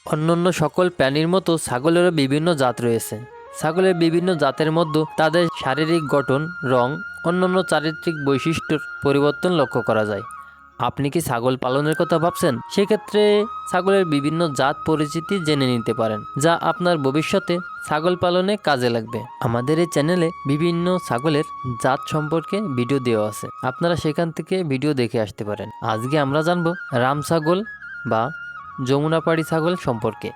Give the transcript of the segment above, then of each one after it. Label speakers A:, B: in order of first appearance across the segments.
A: অন্যান্য সকল প্রাণীর মতো ছাগলেরও বিভিন্ন জাত রয়েছে। ছাগলের বিভিন্ন জাতের মধ্যে তাদের শারীরিক গঠন, রং, অন্যান্য চারিত্রিক বৈশিষ্ট্যর পরিবর্তন লক্ষ্য করা যায়। আপনি কি ছাগল পালনের কথা ভাবছেন? সেক্ষেত্রে ছাগলের বিভিন্ন জাত পরিচিতি জেনে নিতে পারেন, যা আপনার ভবিষ্যতে ছাগল পালনে কাজে লাগবে। আমাদের এই চ্যানেলে বিভিন্ন ছাগলের জাত সম্পর্কে ভিডিও দেওয়া আছে, আপনারা সেখান থেকে ভিডিও দেখে আসতে পারেন। আজকে আমরা জানবো রাম ছাগল বা যমুনাপাড়ি ছাগল সম্পর্কে।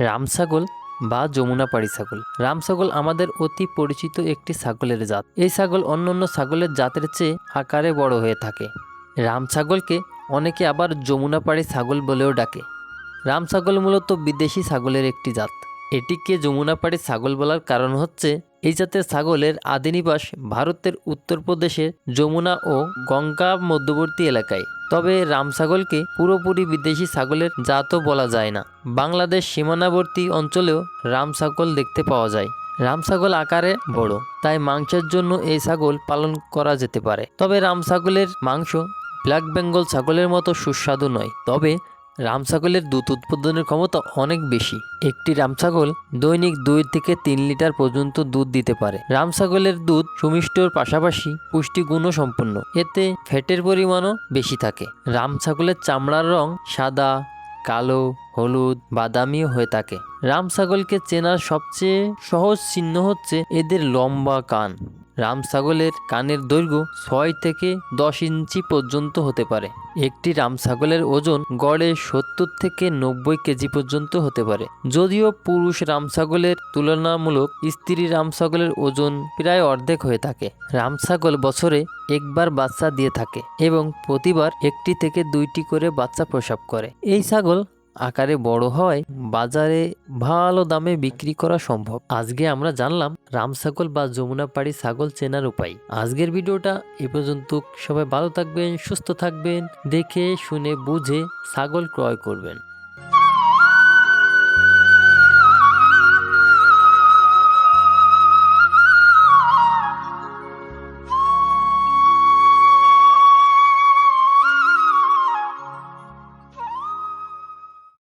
A: রাম ছাগল বা যমুনাপাড়ি ছাগল। রাম ছাগল আমাদের অতি পরিচিত একটি ছাগলের জাত। এই ছাগল অন্যান্য ছাগলের জাতের চেয়ে আকারে বড় হয়ে থাকে। রাম ছাগলকে অনেকে আবার যমুনাপাড়ি ছাগল বলেও ডাকে। রাম ছাগল মূলত বিদেশি ছাগলের একটি জাত। এটিকে যমুনাপাড়ি ছাগল বলার কারণ হচ্ছে এই জাতের ছাগলের আদি নিবাস ভারতের উত্তরপ্রদেশের যমুনা ও গঙ্গা মধ্যবর্তী এলাকায়। তবে রাম ছাগলকে পুরোপুরি বিদেশি ছাগলের জাতও বলা যায় না। বাংলাদেশ সীমানাবর্তী অঞ্চলেও রাম ছাগল দেখতে পাওয়া যায়। রাম ছাগল আকারে বড়, তাই মাংসের জন্য এই ছাগল পালন করা যেতে পারে। তবে রাম ছাগলের মাংস ব্ল্যাক বেঙ্গল ছাগলের মতো সুস্বাদু নয়। তবে রাম ছাগলের দুধ উৎপাদনের ক্ষমতা অনেক বেশি। একটি রাম ছাগল দৈনিক 2 থেকে 3 লিটার পর্যন্ত দুধ দিতে পারে। রাম ছাগলের দুধ সুমিষ্টর পাশাপাশি পুষ্টিগুণও সম্পন্ন, এতে ফ্যাটের পরিমাণও বেশি থাকে। রাম ছাগলের চামড়ার রং সাদা, কালো, হলুদ, বাদামিও হয়ে থাকে। রাম ছাগলকে চেনার সবচেয়ে সহজ চিহ্ন হচ্ছে এদের লম্বা কান। রাম ছাগলের কানের দৈর্ঘ্য 6 থেকে 10 ইঞ্চি পর্যন্ত হতে পারে। একটি রাম ছাগলের ওজন গড়ে 70 থেকে 90 কেজি পর্যন্ত হতে পারে। যদিও পুরুষ রাম ছাগলের তুলনামূলক স্ত্রী রাম ছাগলের ওজন প্রায় অর্ধেক হয়ে থাকে। রাম ছাগল বছরে একবার বাচ্চা দিয়ে থাকে এবং প্রতিবার 1টি থেকে 2টি করে বাচ্চা প্রসব করে। এই ছাগল আকারে বড় হওয়ায় বাজারে ভালো দামে বিক্রি করা সম্ভব। আজকে আমরা জানলাম রাম ছাগল বা যমুনাপাড়ি ছাগল চেনার উপায়। আজকের ভিডিওটা এ পর্যন্ত। সবাই ভালো থাকবেন, সুস্থ থাকবেন, দেখে শুনে বুঝে ছাগল ক্রয় করবেন।